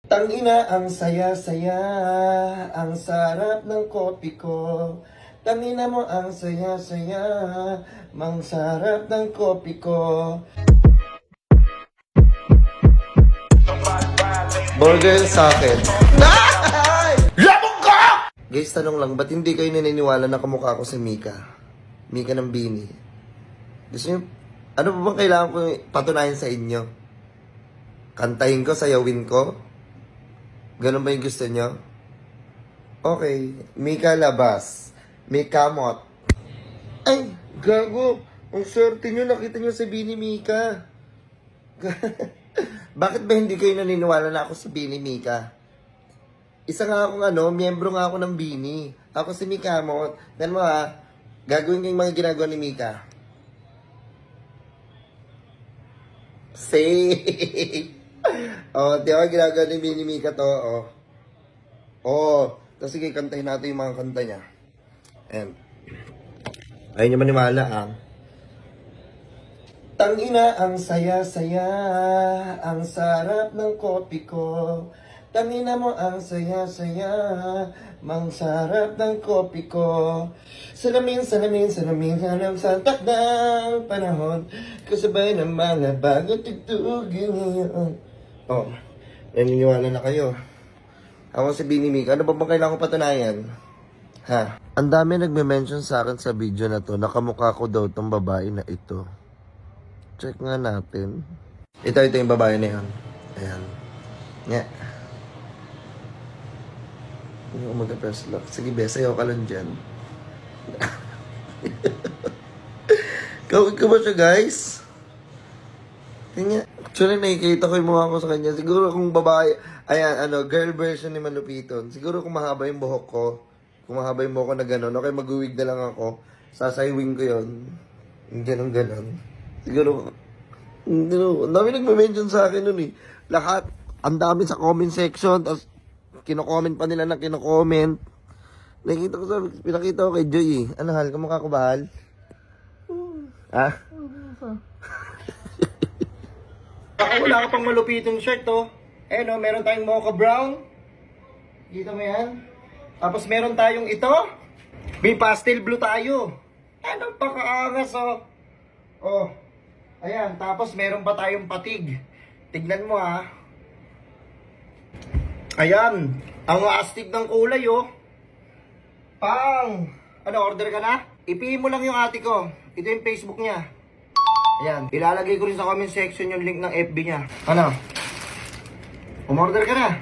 Tangina, ang saya-saya, ang sarap ng kopi ko. Tangina mo, ang saya-saya, mang sarap ng kopi ko. Burger sa akin. Labog ka! Guys, tanong lang, ba't hindi kayo naniniwala na kamukha ko si Mika? Mika ng Bini. Gusto nyo, ano pa bang kailangan ko patunayan sa inyo? Kantahin ko, sayawin ko? Ganun ba yung gusto nyo? Okay, Mika labas. Mika mot. Ay, gago. Ang swerte nyo, nakita nyo si Bini Mika. Bakit ba hindi kayo naniniwala na ako si Bini Mika? Isa nga akong miyembro nga ako ng Bini. Ako si Mika mot. Then mo gagawin ko yung mga ginagawa ni Mika. Say! Oh, di ba ginagawa ni Bini Mika to, oh. Oh, tapos sige, kantahin natin yung mga kanta niya. Ayan. Ayaw niyo maniwala, Tangina, ang saya-saya, ang sarap ng kopi ko. Tangina mo, ang saya-saya, mang sarap ng kopi ko. Salamin, salamin, salamin, hanap sa takdang panahon. Kasabay ng mga bagong tugtugin ngayon. Oh, naniniwala na kayo. Ako si Bini Mika, ano ba bang kailangan ko patunayan? Ha? Ang dami nagme-mention sa akin sa video na to, nakamukha ko daw tong babae na ito. Check nga natin. Ito yung babae na yan. Ayan. Nga. Hindi ko mag-press lock. Sige, sayo ka lang dyan. Kawit ko ba siya, guys? Tingnan. Actually, nakikita ko yung mukha ko sa kanya. Siguro kung babae, ayan, girl version ni Malupiton. Siguro kung mahaba yung buhok ko, kung mahaba yung buhok ko na gano'n, okay, mag-wig na lang ako. Sasaywing ko yun. Yung gano'n. Siguro, ang dami nagme-mention sa akin nun eh. Lahat, ang dami sa comment section, tapos kino-comment pa nila na kino-comment. Pinakita ko kay Joy eh. Ano hal, kamukha ko ba hal? Ah? Wala ka pang malupitong shirt, oh. Eh, no, meron tayong mocha brown. Dito mo yan. Tapos meron tayong ito. May pastel blue tayo. Ano, pakaangas, oh. Oh. Ayan, tapos meron pa tayong patig. Tignan mo, ha. Ayan. Ang astig ng kulay, oh. Pang! Ano, order ka na? I-PM mo lang yung ate ko. Ito yung Facebook niya. Ayan. Ilalagay ko rin sa comment section yung link ng FB niya. Ano? Umorder ka na?